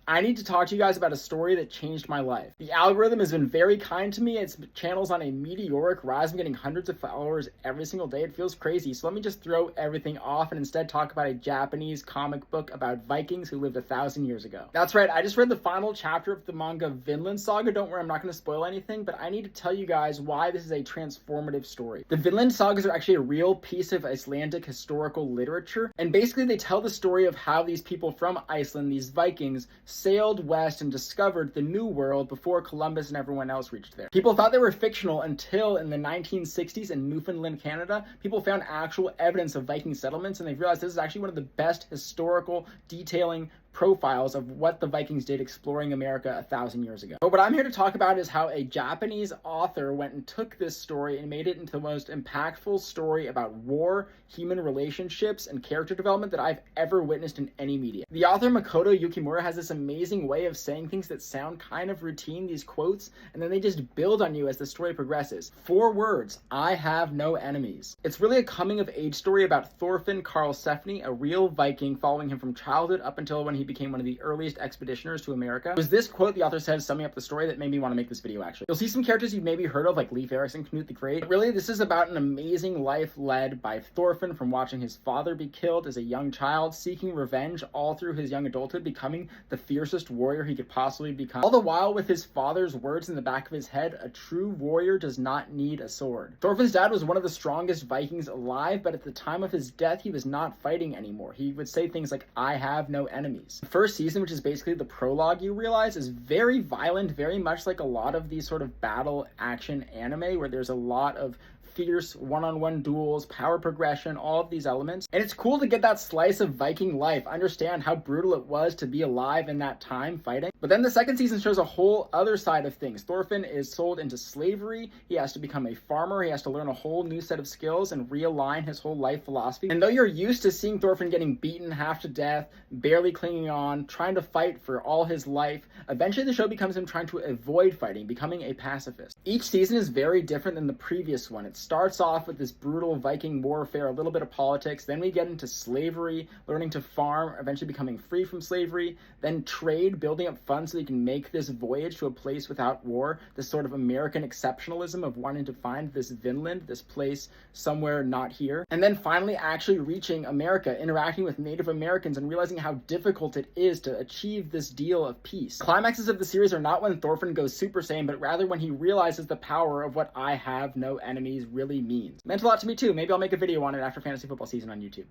I need to talk to you guys about a story that changed my life. The algorithm has been very kind to me. Its channel's on a meteoric rise. I'm getting hundreds of followers every single day. It feels crazy. So let me just throw everything off and instead talk about a Japanese comic book about Vikings who lived 1,000 years ago. That's right, I just read the final chapter of the manga Vinland Saga. Don't worry, I'm not going to spoil anything, but I need to tell you guys why this is a transformative story. The Vinland Sagas are actually a real piece of Icelandic historical literature, and basically they tell the story of how these people from Iceland, these Vikings, sailed west and discovered the New World before Columbus and everyone else reached there. People thought they were fictional until in the 1960s in Newfoundland, Canada, people found actual evidence of Viking settlements, and they realized this is actually one of the best historical detailing profiles of what the Vikings did exploring America 1,000 years ago. But what I'm here to talk about is how a Japanese author went and took this story and made it into the most impactful story about war, human relationships, and character development that I've ever witnessed in any media. The author Makoto Yukimura has this amazing way of saying things that sound kind of routine, these quotes, and then they just build on you as the story progresses. 4 words: I have no enemies. It's really a coming of age story about Thorfinn Karlsefni, a real Viking, following him from childhood up until when he became one of the earliest expeditioners to America. It was this quote the author said summing up the story that made me want to make this video, actually. You'll see some characters you've maybe heard of, like Leif Erikson, Knut the Great. But really, this is about an amazing life led by Thorfinn, from watching his father be killed as a young child, seeking revenge all through his young adulthood, becoming the fiercest warrior he could possibly become. All the while with his father's words in the back of his head, a true warrior does not need a sword. Thorfinn's dad was one of the strongest Vikings alive, but at the time of his death, he was not fighting anymore. He would say things like, I have no enemies. The first season, which is basically the prologue, you realize, is very violent, very much like a lot of these sort of battle action anime where there's a lot of fierce one-on-one duels, power progression, all of these elements. And it's cool to get that slice of Viking life, understand how brutal it was to be alive in that time fighting. But then the second season shows a whole other side of things. Thorfinn is sold into slavery. He has to become a farmer. He has to learn a whole new set of skills and realign his whole life philosophy. And though you're used to seeing Thorfinn getting beaten half to death, barely clinging on, trying to fight for all his life, eventually the show becomes him trying to avoid fighting, becoming a pacifist. Each season is very different than the previous one. It starts off with this brutal Viking warfare, a little bit of politics, then we get into slavery, learning to farm, eventually becoming free from slavery, then trade, building up funds so they can make this voyage to a place without war, this sort of American exceptionalism of wanting to find this Vinland, this place somewhere not here, and then finally actually reaching America, interacting with Native Americans and realizing how difficult it is to achieve this deal of peace. Climaxes of the series are not when Thorfinn goes Super Saiyan, but rather when he realizes the power of what I have no enemies really means. Meant a lot to me too. Maybe I'll make a video on it after fantasy football season on YouTube.